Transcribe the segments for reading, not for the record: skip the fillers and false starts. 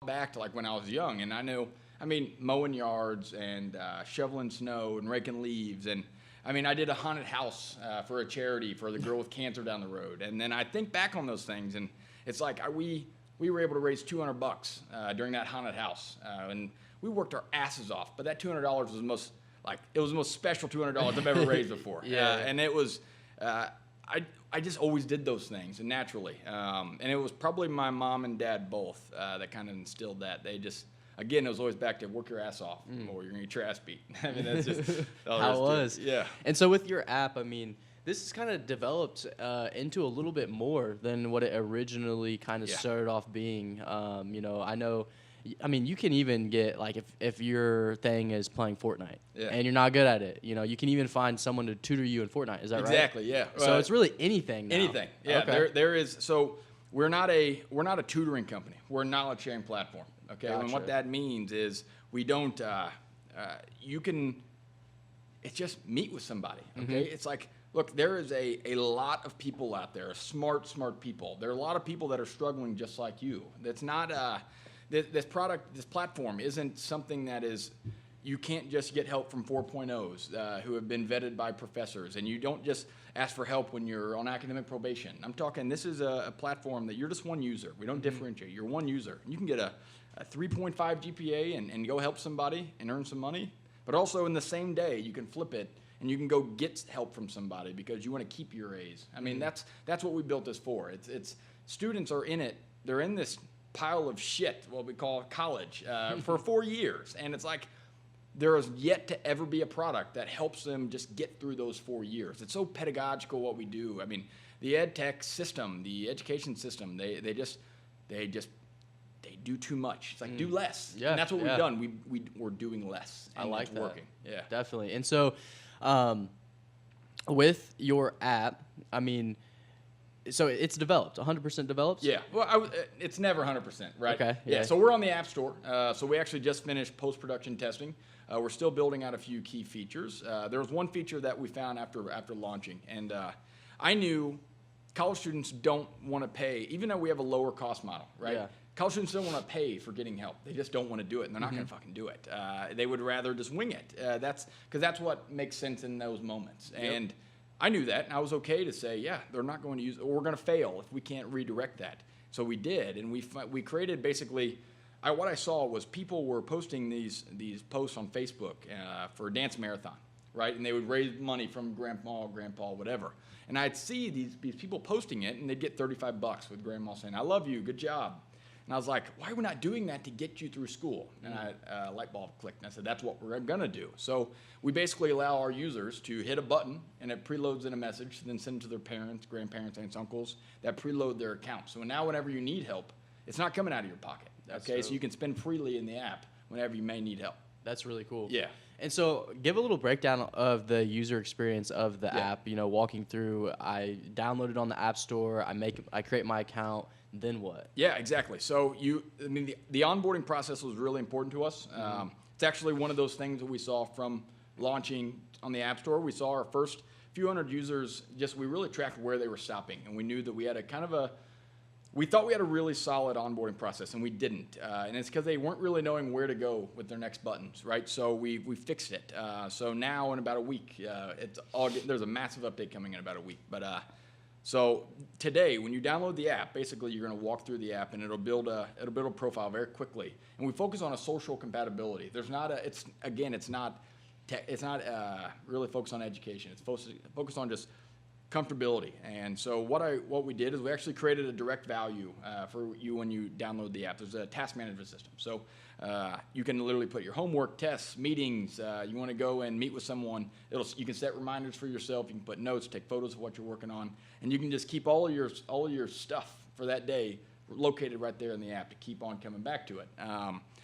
back to like when I was young, and mowing yards and shoveling snow and raking leaves. And I did a haunted house for a charity for the girl with cancer down the road. And then I think back on those things, and it's like we were able to raise $200 during that haunted house. And we worked our asses off, but that $200 was the most special $200 I've ever raised before. Yeah. And it was, I just always did those things and naturally. And it was probably my mom and dad both that kind of instilled that. They just, again, it was always back to work your ass off or you're going to get your ass beat. That's just how it was. Yeah. And so with your app, this is kind of developed into a little bit more than what it originally kind of started off being. You can even get, like, if your thing is playing Fortnite and you're not good at it, you can even find someone to tutor you in Fortnite. Is that right? Exactly, yeah. So it's really anything now. Anything, yeah. Okay. There is, so we're not a tutoring company. We're a knowledge sharing platform, okay? Gotcha. And what that means is we don't, it's just meet with somebody, okay? It's like, look, there is a lot of people out there, smart people. There are a lot of people that are struggling just like you. That's not, this platform isn't something that is, you can't just get help from 4.0s who have been vetted by professors, and you don't just ask for help when you're on academic probation. I'm talking, this is a platform that you're just one user. We don't differentiate. You're one user. You can get a 3.5 GPA and go help somebody and earn some money, but also in the same day, you can flip it and you can go get help from somebody because you want to keep your A's. That's what we built this for. It's students are in it. They're in this pile of shit, what we call college, for 4 years. And it's like, there is yet to ever be a product that helps them just get through those 4 years. It's so pedagogical what we do. The ed tech system, the education system, they do too much. It's like, do less. Yeah, and that's what we've done. We're doing less. And I like it's that. working. Yeah. Definitely. And so with your app, so it's developed, 100% developed? Yeah. Well, it's never 100%, right? Okay. Yeah. So we're on the App Store. So we actually just finished post-production testing. We're still building out a few key features. There was one feature that we found after launching, and I knew college students don't want to pay, even though we have a lower cost model, right? Yeah. College students don't want to pay for getting help. They just don't want to do it, and they're not going to fucking do it. They would rather just wing it. That's what makes sense in those moments. Yep. And I knew that, and I was okay to say, yeah, they're not going to use it, or we're going to fail if we can't redirect that. So we did, and we created basically, what I saw was people were posting these posts on Facebook for a dance marathon, right? And they would raise money from grandma, whatever. And I'd see these people posting it, and they'd get $35 with grandma saying, I love you, good job. And I was like, why are we not doing that to get you through school? And a light bulb clicked, and I said, that's what we're going to do. So we basically allow our users to hit a button, and it preloads in a message, then send it to their parents, grandparents, aunts, uncles, that preload their account. So now whenever you need help, it's not coming out of your pocket. Okay, so you can spend freely in the app whenever you may need help. That's really cool. Yeah. And so give a little breakdown of the user experience of the app, walking through. I download it on the App Store, I create my account, then what? Yeah, exactly. So the onboarding process was really important to us. It's actually one of those things that we saw from launching on the App Store. We saw our first few hundred users, we really tracked where they were stopping, and we knew that we had we thought we had a really solid onboarding process, and we didn't. And it's because they weren't really knowing where to go with their next buttons, right? So we fixed it. So now in about a week, there's a massive update coming in about a week. But so today, when you download the app, basically you're going to walk through the app, and it'll build a profile very quickly. And we focus on a social compatibility. There's not it's not really focused on education. It's focused on just comfortability. And so what we did is we actually created a direct value for you when you download the app. There's a task management system. So you can literally put your homework, tests, meetings. You want to go and meet with someone. You can set reminders for yourself. You can put notes, take photos of what you're working on, and you can just keep all of your stuff for that day located right there in the app to keep on coming back to it.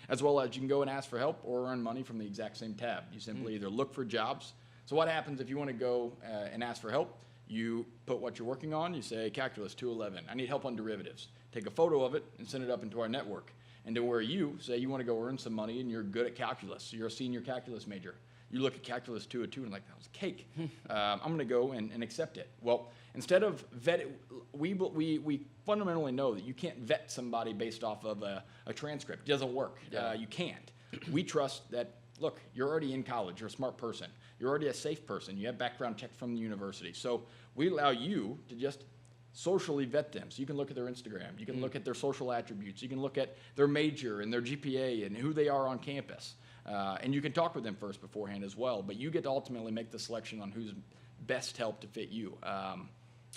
As well as you can go and ask for help or earn money from the exact same tab. You simply either look for jobs. So what happens if you want to go and ask for help? You put what you're working on. You say, Calculus 211. I need help on derivatives. Take a photo of it and send it up into our network. And to where you say you want to go earn some money and you're good at calculus. So you're a senior calculus major. you look at calculus 202 and like, that was cake. I'm going to go and accept it. Well, instead of vet it, we fundamentally know that you can't vet somebody based off of a transcript. It doesn't work. Yeah. You can't. We trust that, look, you're already in college. You're a smart person. You're already a safe person. You have background check from the university. So we allow you to just socially vet them. So you can look at their Instagram. You can look at their social attributes. You can look at their major and their GPA and who they are on campus. And you can talk with them first beforehand as well. But you get to ultimately make the selection on who's best help to fit you.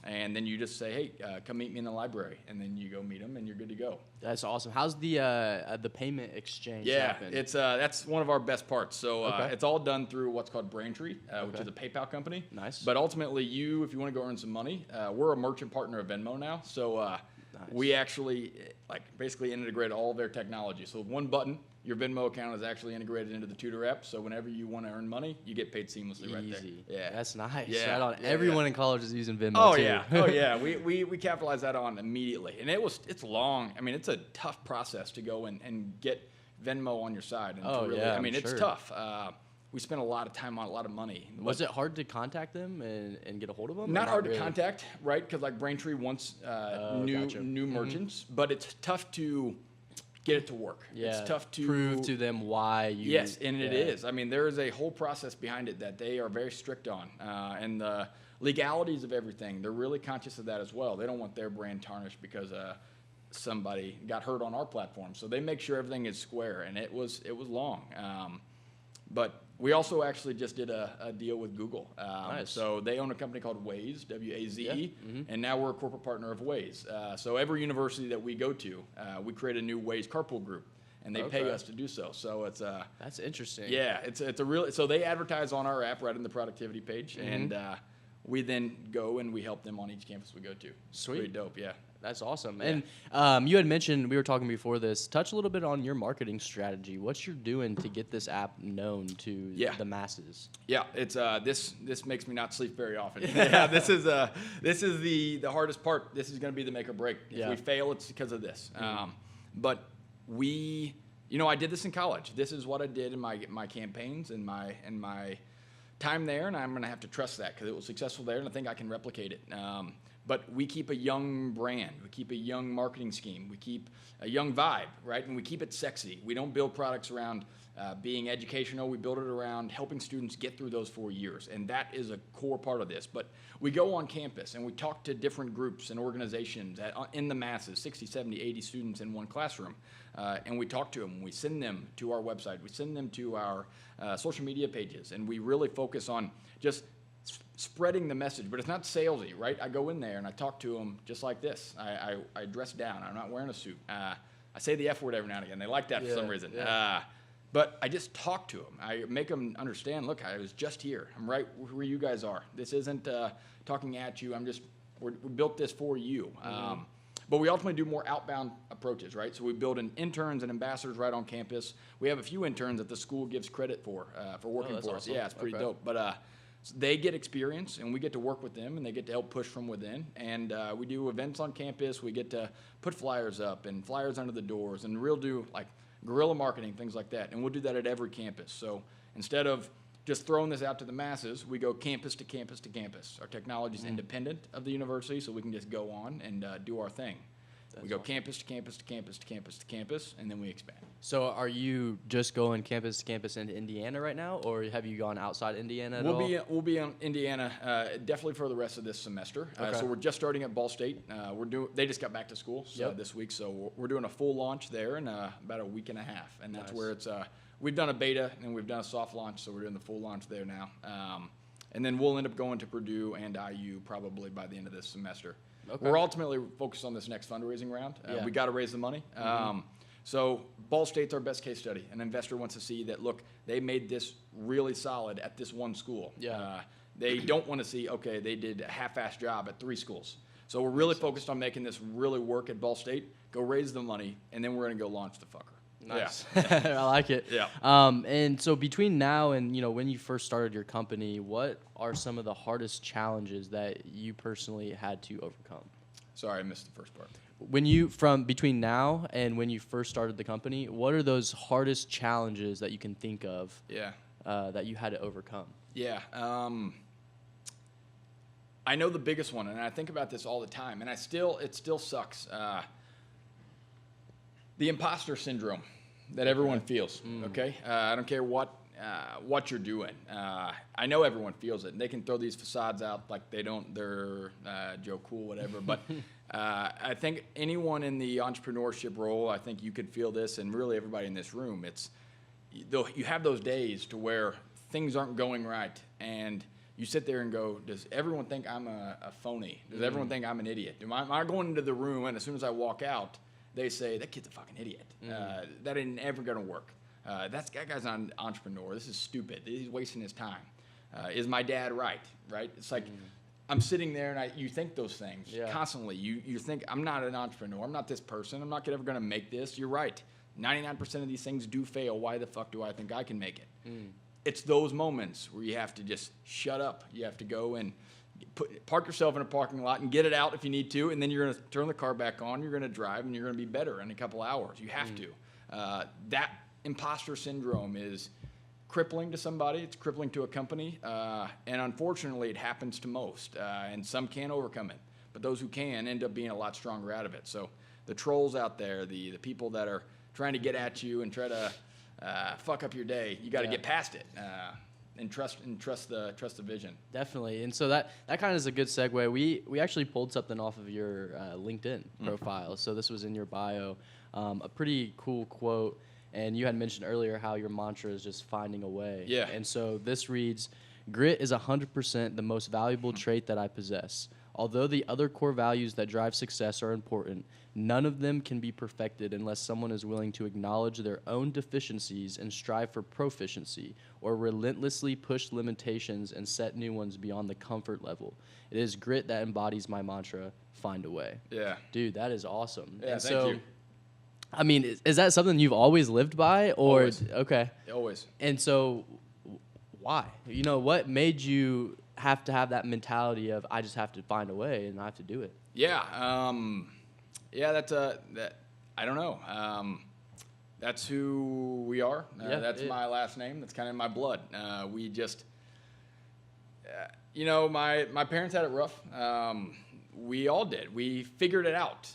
And then you just say, hey, come meet me in the library. And then you go meet them and you're good to go. That's awesome. How's the payment exchange happen? It's that's one of our best parts. So Okay. it's all done through what's called Braintree, which is a PayPal company. Nice. But ultimately, if you want to go earn some money, we're a merchant partner of Venmo now. So we actually basically integrate all of their technology. So with one button, your Venmo account is actually integrated into the Tutor app. So whenever you want to earn money, you get paid seamlessly right there. Easy. Yeah. That's nice. Yeah. Right on. Yeah, Everyone in college is using Venmo Oh too. yeah, oh yeah. We capitalize that on immediately, and it's long. I mean, it's a tough process to go and get Venmo on your side. And Oh, to really, yeah, I mean, I'm it's sure. tough. We spent a lot of time on a lot of money. Was it hard to contact them and get a hold of them? or Not hard really? to contact, right? Because like Braintree wants Gotcha. new merchants, but it's tough to get it to work. Yeah. It's tough to prove to them why you. Yes, and it yeah. is. I mean, there is a whole process behind it that they are very strict on, and the legalities of everything. They're really conscious of that as well. They don't want their brand tarnished because somebody got hurt on our platform. So they make sure everything is square, and it was long. But we also actually just did a deal with Google. Nice. So they own a company called Waze, W-A-Z-E, Yeah. and now we're a corporate partner of Waze. So every university that we go to, we create a new Waze carpool group, and they pay Okay. us to do so. So it's That's interesting. yeah, it's a real. So they advertise on our app right in the productivity page, and we then go and we help them on each campus we go to. It's Sweet. pretty dope. Yeah. That's awesome. Yeah. And you had mentioned, we were talking before this, touch a little bit on your marketing strategy. What you're doing to get this app known to Yeah. the masses. Yeah, it's this makes me not sleep very often. Yeah, this is the hardest part. This is going to be the make or break. If Yeah. we fail, it's because of this. But I did this in college. This is what I did in my campaigns and my time there, and I'm going to have to trust that because it was successful there, and I think I can replicate it. But we keep a young brand. We keep a young marketing scheme. We keep a young vibe, right? And we keep it sexy. We don't build products around being educational. We build it around helping students get through those 4 years. And that is a core part of this. But we go on campus and we talk to different groups and organizations in the masses, 60, 70, 80 students in one classroom. And we talk to them. We send them to our website. We send them to our social media pages. And we really focus on just spreading the message, but it's not salesy, right? I go in there and I talk to them just like this. I dress down. I'm not wearing a suit. I say the F word every now and again. They like that for some reason. Yeah. But I just talk to them. I make them understand, look, I was just here. I'm right where you guys are. This isn't talking at you. We built this for you. But we ultimately do more outbound approaches, right? So we build interns and ambassadors right on campus. We have a few interns that the school gives credit for working that's for us. awesome. Yeah, it's pretty Okay. dope. But they get experience, and we get to work with them, and they get to help push from within. And we do events on campus. We get to put flyers up and flyers under the doors, and we'll do like guerrilla marketing, things like that. And we'll do that at every campus. So instead of just throwing this out to the masses, we go campus to campus to campus. Our technology is independent of the university, so we can just go on and do our thing. We go campus to campus to campus to campus to campus, and then we expand. So are you just going campus to campus into Indiana right now, or have you gone outside Indiana at all? We'll be in Indiana definitely for the rest of this semester. Okay. So we're just starting at Ball State. They just got back to school this week, so we're doing a full launch there in about a week and a half, and that's Nice. where it's. We've done a beta and we've done a soft launch, so we're doing the full launch there now. And then we'll end up going to Purdue and IU probably by the end of this semester. Okay. We're ultimately focused on this next fundraising round. Yeah. We got to raise the money. So Ball State's our best case study. An investor wants to see that, look, they made this really solid at this one school. Yeah. They don't want to see, okay, they did a half-assed job at 3 schools. So we're really focused on making this really work at Ball State, go raise the money, and then we're going to go launch the fucker. Nice. Yeah. I like it. Yeah. And so between now and when you first started your company, what are some of the hardest challenges that you personally had to overcome? Sorry, I missed the first part. Between now and when you first started the company, what are those hardest challenges that you can think of? Yeah. that you had to overcome? Yeah. I know the biggest one, and I think about this all the time, and it still sucks. The imposter syndrome that everyone feels. Okay, I don't care what you're doing. I know everyone feels it, and they can throw these facades out like they're Joe Cool, whatever. But I think anyone in the entrepreneurship role, I think you could feel this, and really everybody in this room. You have those days to where things aren't going right, and you sit there and go, does everyone think I'm a phony? Does everyone think I'm an idiot? Am I going into the room, and as soon as I walk out, they say, that kid's a fucking idiot. That ain't ever going to work. That guy's not an entrepreneur. This is stupid. He's wasting his time. Is my dad right? Right? It's like I'm sitting there, and you think those things constantly. You think, I'm not an entrepreneur. I'm not this person. I'm not ever going to make this. You're right. 99% of these things do fail. Why the fuck do I think I can make it? It's those moments where you have to just shut up. You have to go and park yourself in a parking lot and get it out if you need to, and then you're going to turn the car back on. You're going to drive, and you're going to be better in a couple hours. You have to. That imposter syndrome is crippling to somebody. It's crippling to a company, and unfortunately, it happens to most. And some can't overcome it, but those who can end up being a lot stronger out of it. So the trolls out there, the people that are trying to get at you and try to fuck up your day, you got to get past it. And trust the vision. Definitely. And so that kind of is a good segue. We actually pulled something off of your LinkedIn profile. So this was in your bio, a pretty cool quote. And you had mentioned earlier how your mantra is just finding a way. Yeah. And so this reads, grit is 100% the most valuable trait that I possess. Although the other core values that drive success are important, none of them can be perfected unless someone is willing to acknowledge their own deficiencies and strive for proficiency, or relentlessly push limitations and set new ones beyond the comfort level. It is grit that embodies my mantra, find a way. Yeah. Dude, that is awesome. Yeah, and thank so, you. I mean, is that something you've always lived by? Or Always. Okay. Always. And so why? What made you have to have that mentality of I just have to find a way and I have to do it? Yeah. That's I don't know. That's who we are. That's my last name. That's kind of in my blood. We just, my parents had it rough. We all did. We figured it out.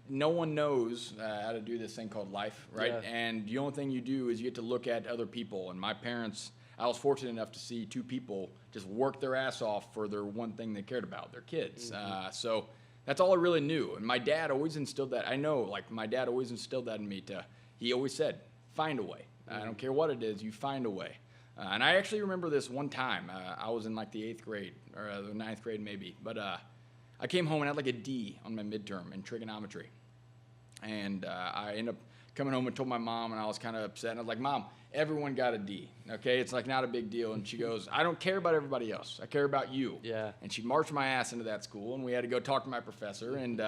No one knows how to do this thing called life, right? Yeah. And the only thing you do is you get to look at other people. And my parents, I was fortunate enough to see two people just work their ass off for their one thing they cared about, their kids. So that's all I really knew. And my dad always instilled that. I know, like, my dad always instilled that in me. He always said, find a way. I don't care what it is, you find a way. And I actually remember this one time. I was in, like, the 8th grade, or the 9th grade maybe. But I came home and had, like, a D on my midterm in trigonometry. And I ended up coming home and told my mom, and I was kind of upset. And I was like, Mom, everyone got a D, okay? It's, like, not a big deal. And she goes, I don't care about everybody else. I care about you. Yeah. And she marched my ass into that school, and we had to go talk to my professor. And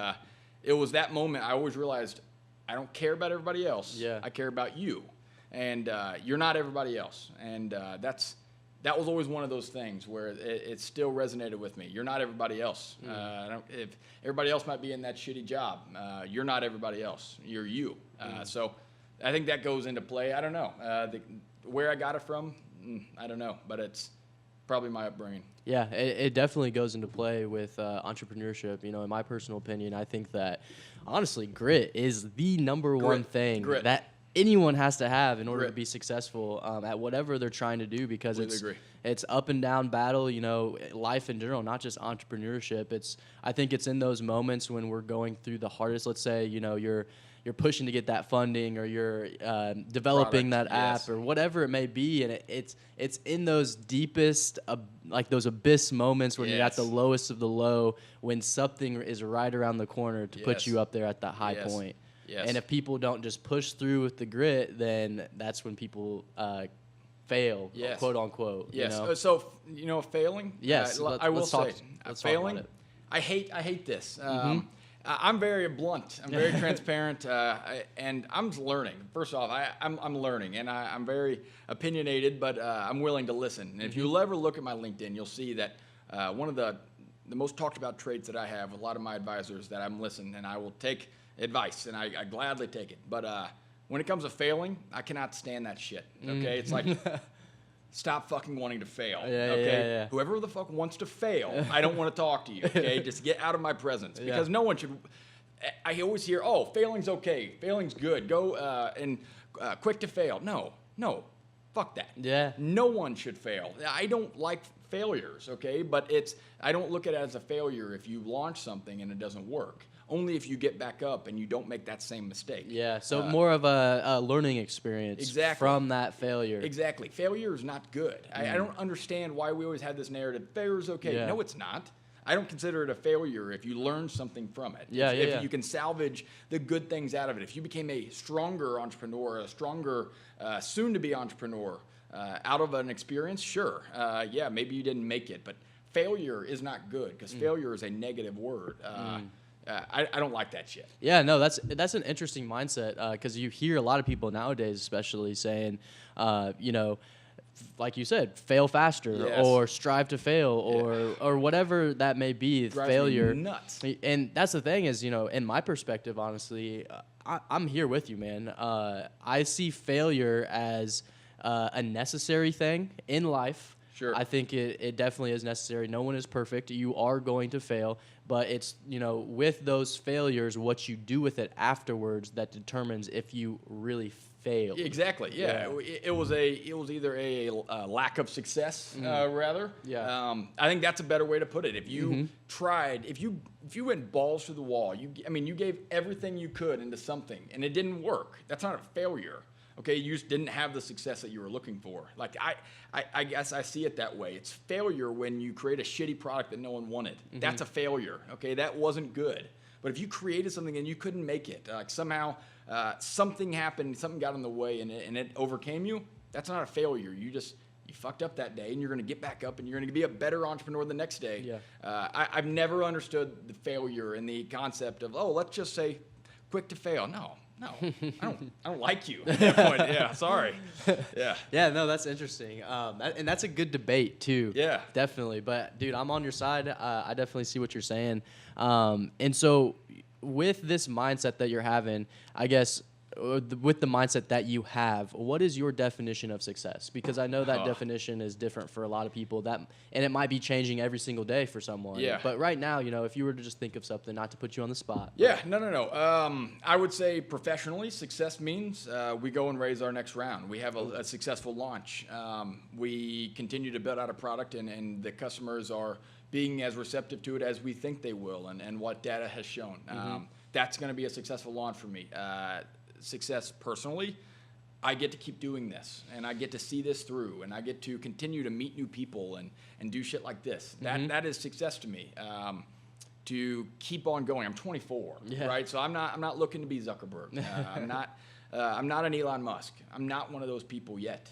it was that moment I always realized I don't care about everybody else. Yeah. I care about you. And you're not everybody else. And that was always one of those things where it still resonated with me. You're not everybody else. If everybody else might be in that shitty job, you're not everybody else. You're you. So I think that goes into play. I don't know. Where I got it from, I don't know. But it's probably my upbringing. Yeah, it definitely goes into play with entrepreneurship. In my personal opinion, I think that, honestly, grit is the number one thing that anyone has to have in order to be successful at whatever they're trying to do, because it's up and down battle, life in general, not just entrepreneurship. I think it's in those moments when we're going through the hardest. Let's say, you're pushing to get that funding, or you're developing that app, or whatever it may be, and it's in those deepest, like those abyss moments when you're at the lowest of the low, when something is right around the corner to put you up there at that high point. Yes. And if people don't just push through with the grit, then that's when people fail, quote unquote. Yes. So failing. Yes. I will say, failing. Talk about it. I hate this. I'm very blunt. I'm very transparent, and I'm learning. First off, I'm learning, and I'm very opinionated, but I'm willing to listen. And if you'll ever look at my LinkedIn, you'll see that one of the most talked about traits that I have with a lot of my advisors, that I'm listening, and I will take advice, and I gladly take it. But when it comes to failing, I cannot stand that shit. Okay, it's like stop fucking wanting to fail. Yeah, okay? yeah, yeah. Whoever the fuck wants to fail, I don't want to talk to you. Okay, just get out of my presence because no one should. I always hear, oh, failing's okay, failing's good. Go and quick to fail. No, fuck that. Yeah. No one should fail. I don't like failures. Okay, but I don't look at it as a failure if you launch something and it doesn't work. Only if you get back up and you don't make that same mistake. Yeah, so more of a learning experience exactly. from that failure. Exactly. Failure is not good. I don't understand why we always have this narrative, failure is okay. Yeah. No, it's not. I don't consider it a failure if you learn something from it. If you can salvage the good things out of it. If you became a stronger entrepreneur, a stronger soon-to-be entrepreneur out of an experience, sure. Yeah, maybe you didn't make it, but failure is not good because failure is a negative word. I don't like that shit. Yeah, no, that's an interesting mindset because you hear a lot of people nowadays, especially saying, like you said, fail faster or strive to fail or whatever that may be. Drives failure, me nuts. And that's the thing is, in my perspective, honestly, I'm here with you, man. I see failure as a necessary thing in life. Sure. I think it definitely is necessary. No one is perfect. You are going to fail, but it's, with those failures, what you do with it afterwards that determines if you really failed. Exactly. Yeah. It was either a lack of success, rather. Yeah. I think that's a better way to put it. If you tried, if you went balls to the wall, you gave everything you could into something and it didn't work. That's not a failure. Okay, you just didn't have the success that you were looking for. Like I guess I see it that way. It's failure when you create a shitty product that no one wanted. That's a failure. Okay, that wasn't good. But if you created something and you couldn't make it, like somehow something happened, something got in the way, and it overcame you, that's not a failure. You fucked up that day, and you're going to get back up, and you're going to be a better entrepreneur the next day. Yeah. I've never understood the failure and the concept of, let's just say quick to fail. No, I don't like you at that point. Yeah, sorry. Yeah. Yeah, no, that's interesting. And that's a good debate too. Yeah. Definitely. But dude, I'm on your side. I definitely see what you're saying. And so with this mindset that you're having, I guess with the mindset that you have, what is your definition of success? Because I know that definition is different for a lot of people, and it might be changing every single day for someone. Yeah. But right now, if you were to just think of something, not to put you on the spot. Yeah, no. I would say professionally, success means we go and raise our next round. We have a successful launch. We continue to build out a product, and the customers are being as receptive to it as we think they will, and what data has shown. That's going to be a successful launch for me. Success personally, I get to keep doing this, and I get to see this through, and I get to continue to meet new people and do shit like this. That is success to me. To keep on going. I'm 24, right? So I'm not looking to be Zuckerberg. I'm not an Elon Musk. I'm not one of those people yet.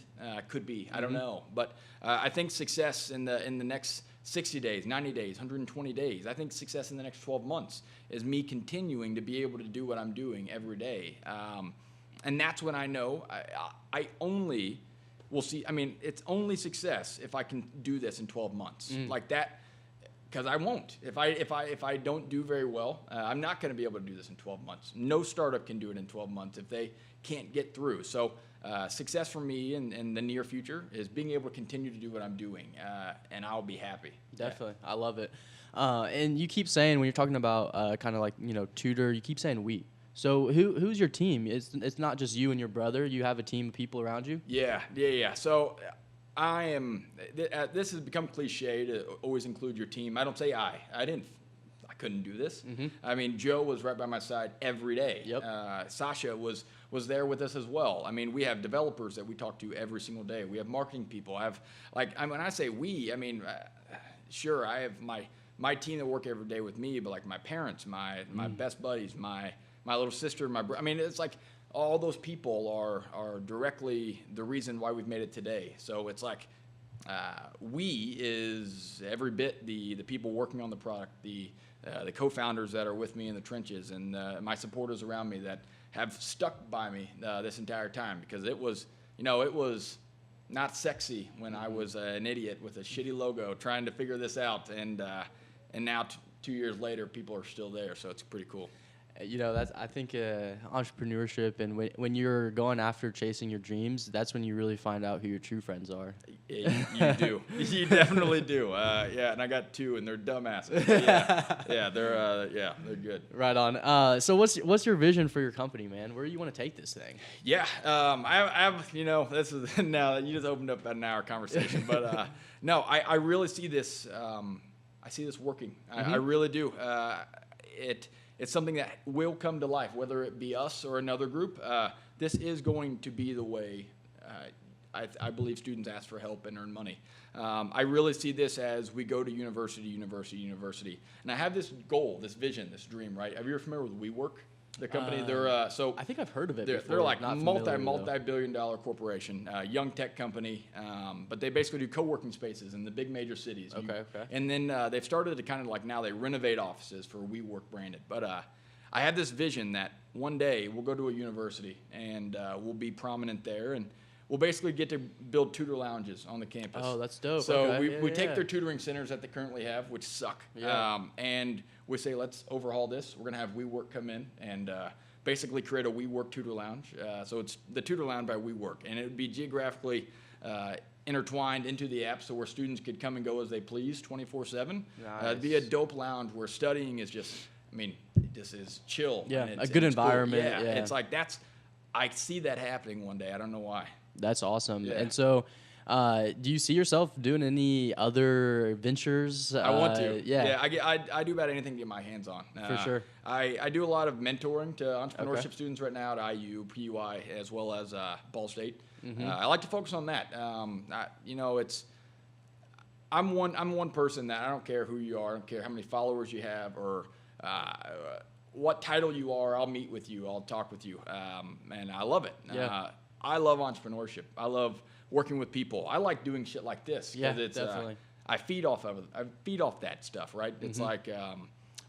Could be. I don't know. But I think success in the next 60 days, 90 days, 120 days. I think success in the next 12 months is me continuing to be able to do what I'm doing every day. And that's when I know I only will see. I mean, it's only success if I can do this in 12 months. Like that. Because I won't. If I don't do very well, I'm not going to be able to do this in 12 months. No startup can do it in 12 months if they can't get through. So success for me in the near future is being able to continue to do what I'm doing, and I'll be happy. Definitely. I love it. And you keep saying when you're talking about kind of like, tutor, you keep saying we. So who's your team? It's not just you and your brother. You have a team of people around you? Yeah. So I am. This has become cliche to always include your team. I don't say I couldn't do this. I mean, Joe was right by my side every day. Yep. Sasha was there with us as well. I mean, we have developers that we talk to every single day. We have marketing people. When I say we, I mean, sure, I have my team that work every day with me, but like my parents, my best buddies, my little sister, my brother. I mean, it's like all those people are directly the reason why we've made it today. So it's like we is every bit the people working on the product, the co-founders that are with me in the trenches, and my supporters around me that have stuck by me this entire time, because it was not sexy when I was an idiot with a shitty logo trying to figure this out, and now 2 years later, people are still there, so it's pretty cool. You know, that's I think entrepreneurship, and when you're going after chasing your dreams, that's when you really find out who your true friends are. You do. You definitely do. Yeah, and I got 2, and they're dumbasses. They're good. Right on. So what's your vision for your company, man? Where do you want to take this thing? Yeah, I have, this is now you just opened up an hour conversation, but no, I really see this. I see this working. I really do. It's something that will come to life, whether it be us or another group. This is going to be the way I believe students ask for help and earn money. I really see this as we go to university, and I have this goal, this vision, this dream. Right? Have you ever familiar with WeWork? The company, I think I've heard of it before. They're like Not multi-billion-dollar corporation, young tech company, but they basically do co-working spaces in the big major cities. Okay. And then they've started to kind of like now they renovate offices for WeWork branded. But I have this vision that one day we'll go to a university and we'll be prominent there, and we'll basically get to build tutor lounges on the campus. Oh, that's dope. So Okay. we take their tutoring centers that they currently have, which suck, and we say, let's overhaul this. We're going to have WeWork come in and basically create a WeWork tutor lounge. So it's the tutor lounge by WeWork, and it would be geographically intertwined into the app, so where students could come and go as they please 24/7. It'd be a dope lounge where studying is just, this is chill. Yeah, and a good environment. Cool. Yeah, it's like I see that happening one day. I don't know why. That's awesome. Yeah. And so, do you see yourself doing any other ventures? I want to. Yeah. I do about anything to get my hands on. For sure. I do a lot of mentoring to entrepreneurship students right now at IU, PUI, as well as Ball State. I like to focus on that. I'm one person that I don't care who you are, I don't care how many followers you have or what title you are. I'll meet with you. I'll talk with you, and I love it. Yeah. I love entrepreneurship. I love working with people. I like doing shit like this. Yeah, it's, definitely. I feed off that stuff, right? It's like,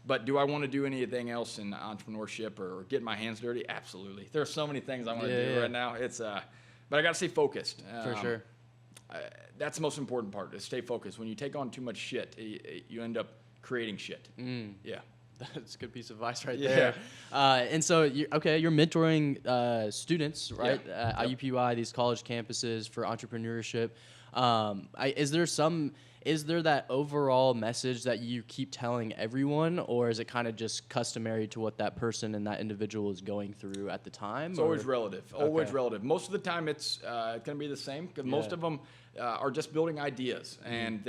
but do I want to do anything else in entrepreneurship or get my hands dirty? Absolutely. There are so many things I want to do right now. It's, but I got to stay focused. For sure. That's the most important part, is stay focused. When you take on too much shit, you end up creating shit. Yeah. That's a good piece of advice right there. And so, you're mentoring students, right? Yeah. IUPUI, these college campuses for entrepreneurship. Is there that overall message that you keep telling everyone, or is it kind of just customary to what that person and that individual is going through at the time? It's always relative. Always relative. Most of the time, it's going to be the same, because most of them are just building ideas, and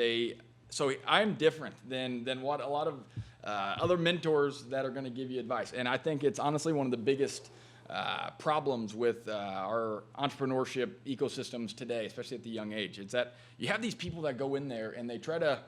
So I'm different than what a lot of other mentors that are going to give you advice. And I think it's honestly one of the biggest problems with our entrepreneurship ecosystems today, especially at the young age. It's that you have these people that go in there and they try to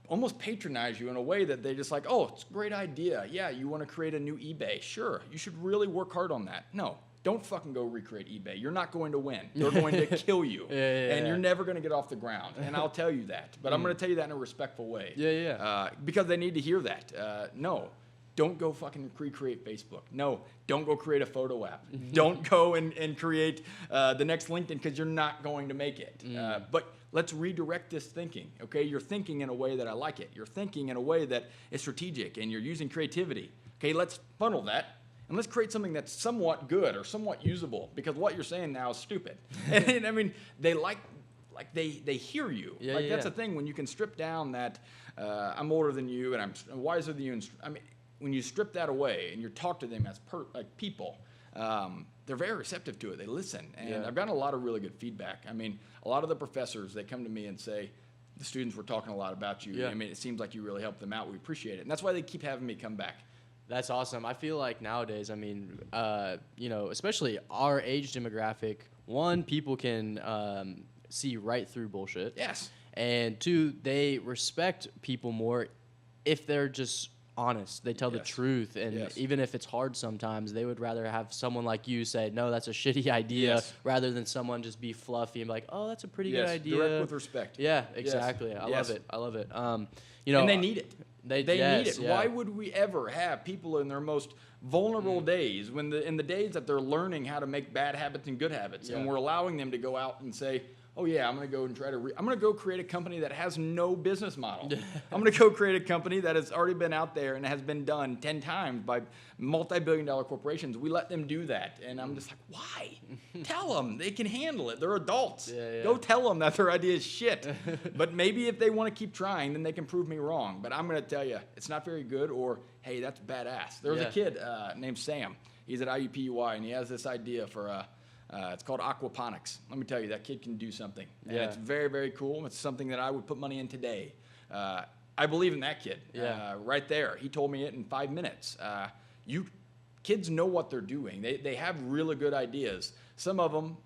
almost patronize you in a way that they just like, oh, it's a great idea. Yeah, you want to create a new eBay. Sure, you should really work hard on that. No. Don't fucking go recreate eBay. You're not going to win. They're going to kill you. And you're never going to get off the ground. And I'll tell you that. But I'm going to tell you that in a respectful way. Because they need to hear that. No, don't go fucking recreate Facebook. No, don't go create a photo app. Don't go and create the next LinkedIn, because you're not going to make it. But let's redirect this thinking, okay? You're thinking in a way that I like it. You're thinking in a way that is strategic, and you're using creativity. Okay, let's funnel that. And let's create something that's somewhat good or somewhat usable, because what you're saying now is stupid. And I mean, they they hear you. That's the thing, when you can strip down that I'm older than you and I'm wiser than you. And when you strip that away and you talk to them as people, they're very receptive to it. They listen. And I've gotten a lot of really good feedback. I mean, a lot of the professors, they come to me and say, the students were talking a lot about you. I mean, it seems like you really helped them out. We appreciate it. And that's why they keep having me come back. That's awesome. I feel like nowadays, I mean, especially our age demographic, one, people can see right through bullshit. Yes. And two, they respect people more if they're just honest. They tell the truth. And even if it's hard sometimes, they would rather have someone like you say, no, that's a shitty idea, rather than someone just be fluffy and be like, oh, that's a pretty good idea. Direct with respect. Yeah, exactly. I love it. I love it. And they need it. They need it. Yeah. Why would we ever have people in their most vulnerable days, in the days that they're learning how to make bad habits and good habits, and we're allowing them to go out and say, oh yeah, I'm going to go and try to, I'm going to go create a company that has no business model. I'm going to go create a company that has already been out there and has been done 10 times by multi-billion-dollar corporations. We let them do that. And I'm just like, why? Tell them they can handle it. They're adults. Go tell them that their idea is shit. But maybe if they want to keep trying, then they can prove me wrong. But I'm going to tell you, it's not very good, or, hey, that's badass. There was a kid named Sam. He's at IUPUI, and he has this idea for it's called aquaponics. Let me tell you, that kid can do something. And it's very, very cool. It's something that I would put money in today. I believe in that kid right there. He told me it in 5 minutes. Kids know what they're doing. They have really good ideas. Some of them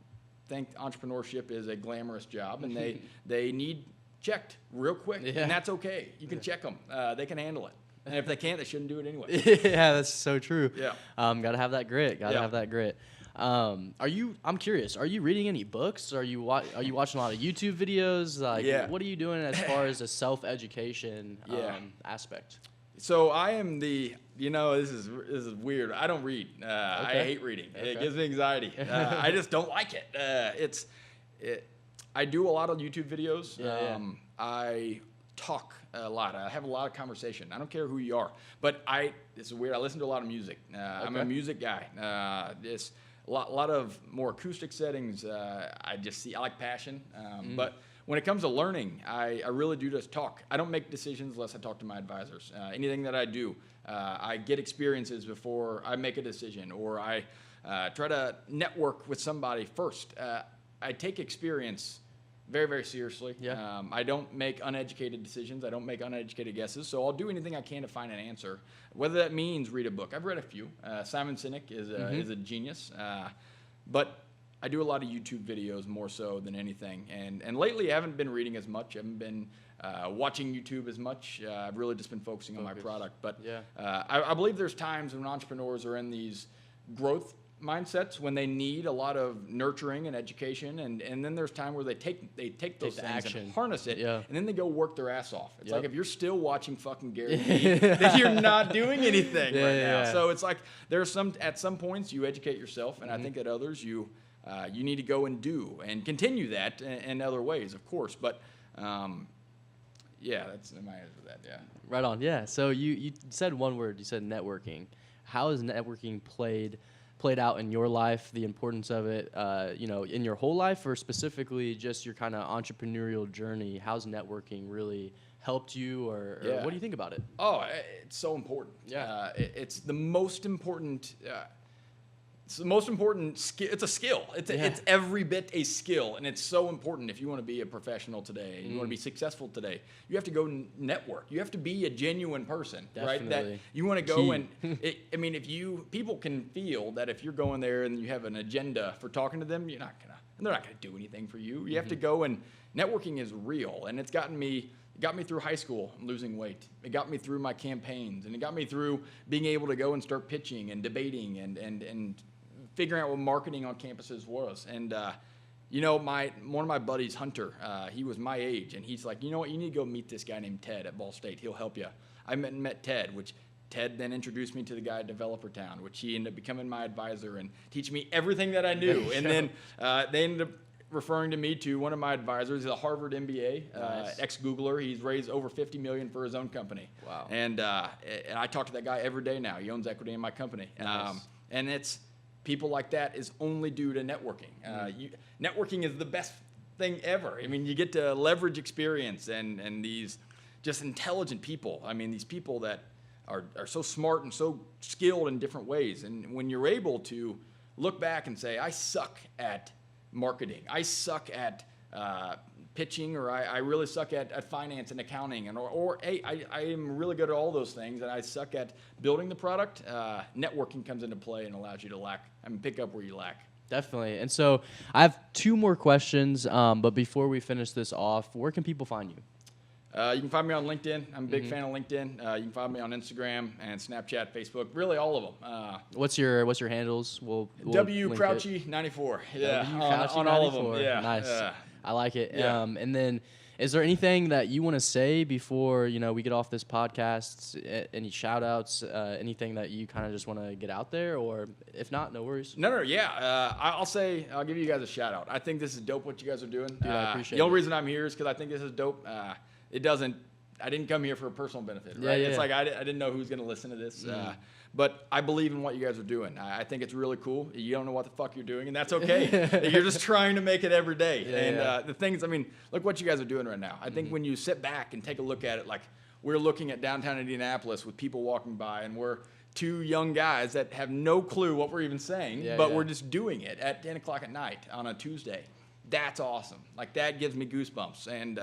think entrepreneurship is a glamorous job, and they need checked real quick, and that's okay. You can check them. They can handle it. And if they can't, they shouldn't do it anyway. Yeah, that's so true. Yeah. Gotta have that grit. Gotta have that grit. I'm curious, are you reading any books? Are you watching a lot of YouTube videos? Like, what are you doing as far as a self-education aspect? So I am this is weird. I don't read. I hate reading. Okay. It gives me anxiety. I just don't like it. I do a lot of YouTube videos. I talk a lot. I have a lot of conversation. I don't care who you are, but this is weird. I listen to a lot of music. I'm a music guy. It's a lot of more acoustic settings. I like passion. But when it comes to learning, I really do just talk. I don't make decisions unless I talk to my advisors. Anything that I do, I get experiences before I make a decision, or I try to network with somebody first. I take experience very, very seriously. I don't make uneducated decisions. I don't make uneducated guesses. So I'll do anything I can to find an answer, whether that means read a book. I've read a few. Simon Sinek is a genius. But I do a lot of YouTube videos more so than anything. And lately I haven't been reading as much. I haven't been watching YouTube as much. I've really just been focusing on my product. But I believe there's times when entrepreneurs are in these growth mindsets when they need a lot of nurturing and education, and then there's time where they take those things action and harness it, and then they go work their ass off. It's like if you're still watching fucking Gary Vee, then you're not doing anything now. So it's like at some points you educate yourself, and I think at others you need to go and do and continue that in other ways, of course. But that's my answer to that. Right on. So you said one word. You said networking. How has networking played out in your life, the importance of it, in your whole life, or specifically just your kind of entrepreneurial journey? How's networking really helped you, or what do you think about it? Oh, it's so important. It's the most important. It's the most important skill. It's a skill. It's every bit a skill, and it's so important if you want to be a professional today and you want to be successful today. You have to go network. You have to be a genuine person, right? That you want to go people can feel that if you're going there and you have an agenda for talking to them, they're not gonna do anything for you. You have to go, and networking is real, and it got me through high school losing weight. It got me through my campaigns, and it got me through being able to go and start pitching and debating and figuring out what marketing on campuses was. And one of my buddies, Hunter, he was my age, and he's like, you know what, you need to go meet this guy named Ted at Ball State. He'll help you. I met Ted, which Ted then introduced me to the guy at Developer Town, which he ended up becoming my advisor and teaching me everything that I knew. And then they ended up referring to me to one of my advisors. He's a Harvard MBA, ex-Googler. He's raised over $50 million for his own company. Wow. And I talk to that guy every day now. He owns equity in my company. Nice. And it's people like that is only due to networking. Networking is the best thing ever. I mean, you get to leverage experience and these just intelligent people. I mean, these people that are so smart and so skilled in different ways. And when you're able to look back and say, I suck at marketing, I suck at pitching, or I really suck at finance and accounting, or hey, I am really good at all those things, and I suck at building the product. Networking comes into play and allows you to pick up where you lack. Definitely. And so I have two more questions, but before we finish this off, where can people find you? You can find me on LinkedIn. I'm a big fan of LinkedIn. You can find me on Instagram and Snapchat, Facebook, really all of them. What's your handles? We'll W Crouchy 94. Yeah, on all of them. Yeah, nice. I like it. Yeah. And then Is there anything that you want to say before, we get off this podcast? Any shout outs, anything that you kind of just want to get out there? Or if not, no worries. No, yeah. I'll give you guys a shout out. I think this is dope what you guys are doing. Dude, I appreciate the only reason I'm here is because I think this is dope. I didn't come here for a personal benefit, right? Yeah. It's like I didn't know who's going to listen to this. But I believe in what you guys are doing. I think it's really cool. You don't know what the fuck you're doing, and that's okay. You're just trying to make it every day. The things, look what you guys are doing right now. I think when you sit back and take a look at it, like we're looking at downtown Indianapolis with people walking by, and we're two young guys that have no clue what we're even saying, but we're just doing it at 10 o'clock at night on a Tuesday. That's awesome. Like, that gives me goosebumps. And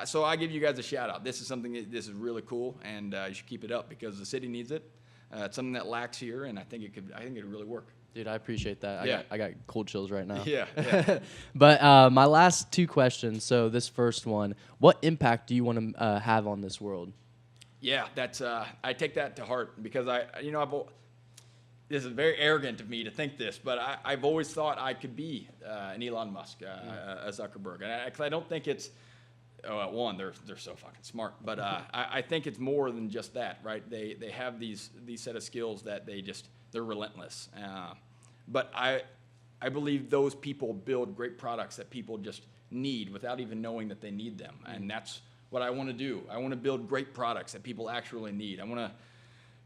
so I give you guys a shout out. This is really cool, and you should keep it up because the city needs it. It's something that lacks here, and I think it could really work. Dude, I appreciate that. Yeah. I got cold chills right now. Yeah. But my last two questions. So this first one, what impact do you want to have on this world? Yeah, that's I take that to heart because this is very arrogant of me to think this, but I've always thought I could be an Elon Musk, a Zuckerberg, and I don't think it's one, they're so fucking smart, but I think it's more than just that, right? They have these set of skills that they're relentless, but I believe those people build great products that people just need without even knowing that they need them, and that's what I want to do. I want to build great products that people actually need. I want to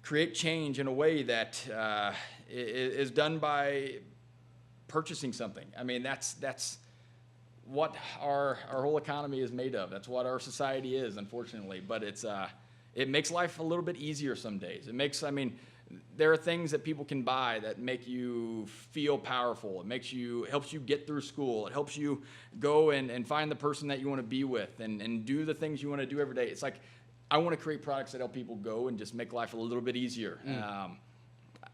create change in a way that is done by purchasing something. That's what our whole economy is made of. That's what our society is, unfortunately. But it makes life a little bit easier some days. There are things that people can buy that make you feel powerful. It helps you get through school. It helps you go and find the person that you want to be with and do the things you want to do every day. It's like, I want to create products that help people go and just make life a little bit easier.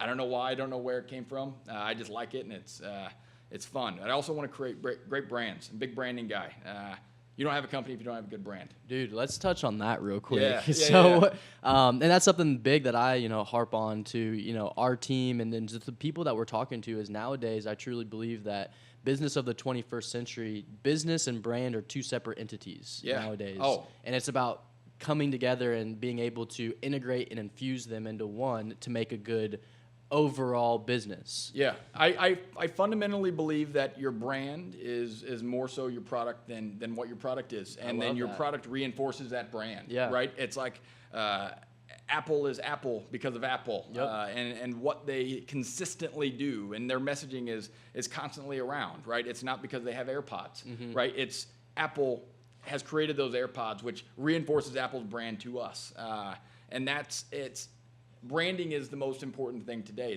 I don't know why. I don't know where it came from. I just like it, and it's fun. I also want to create great brands. I'm a big branding guy. You don't have a company if you don't have a good brand. Dude, let's touch on that real quick. Yeah. And that's something big that I, harp on to, our team and then just the people that we're talking to is nowadays I truly believe that business of the 21st century, business and brand are two separate entities nowadays. Oh. And it's about coming together and being able to integrate and infuse them into one to make a good overall business. Yeah, I fundamentally believe that your brand is more so your product than what your product is, and then your product reinforces that brand. Yeah, right. It's like Apple is Apple because of Apple, and what they consistently do, and their messaging is constantly around. Right. It's not because they have AirPods. Right. It's Apple has created those AirPods, which reinforces Apple's brand to us, and branding is the most important thing today.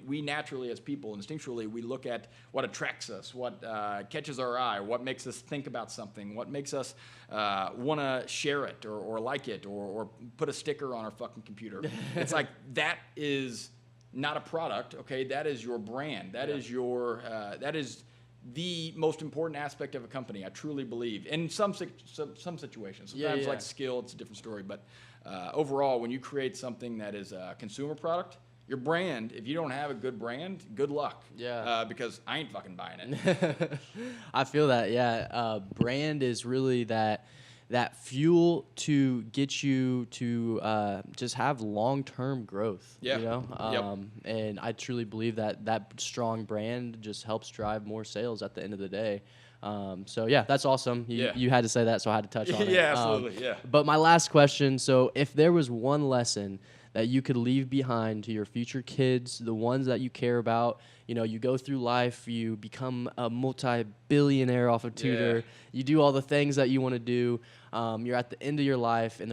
We naturally, as people, instinctually, we look at what attracts us, what catches our eye, what makes us think about something, what makes us want to share it or like it or put a sticker on our fucking computer. It's like, that is not a product, okay? That is your brand. That is that is the most important aspect of a company, I truly believe. In some situations. Sometimes like skill, it's a different story, but overall, when you create something that is a consumer product, your brand, if you don't have a good brand, good luck. Yeah. Because I ain't fucking buying it. I feel that, yeah. Brand is really that fuel to get you to just have long-term growth. Yeah. And I truly believe that strong brand just helps drive more sales at the end of the day. So yeah, that's awesome. You had to say that, so I had to touch on it. Yeah, absolutely. But my last question, so if there was one lesson that you could leave behind to your future kids, the ones that you care about, you go through life, you become a multi-billionaire off of tutor, you do all the things that you want to do, you're at the end of your life, and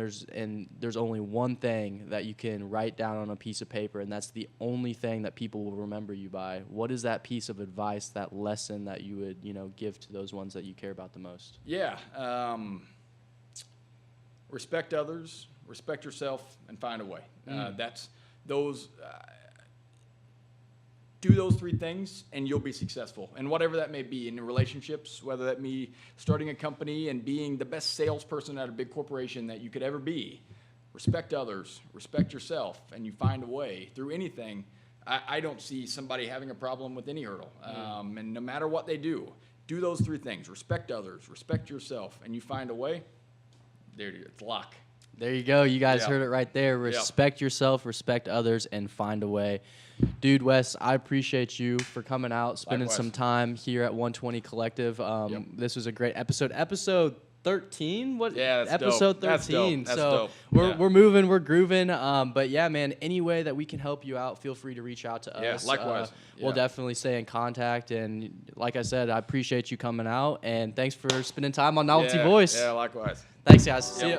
there's only one thing that you can write down on a piece of paper, and that's the only thing that people will remember you by. What is that piece of advice, that lesson that you would give to those ones that you care about the most? Yeah. Respect others, respect yourself, and find a way. That's those. Do those three things, and you'll be successful. And whatever that may be in relationships, whether that be starting a company and being the best salesperson at a big corporation that you could ever be, respect others, respect yourself, and you find a way through anything. I don't see somebody having a problem with any hurdle. And no matter what they do those 3 things: respect others, respect yourself, and you find a way. There, it's luck. There you go. You guys heard it right there. Respect yourself, respect others, and find a way. Dude, Wes, I appreciate you for coming out, spending some time here at 120 Collective. This was a great episode. Episode 13? What? Yeah, that's episode dope. 13. That's so dope. we're moving, we're grooving. But yeah, man, any way that we can help you out, feel free to reach out to us. Yeah, likewise. We'll definitely stay in contact. And like I said, I appreciate you coming out. And thanks for spending time on Novelty Voice. Yeah, likewise. Thanks, guys. See ya.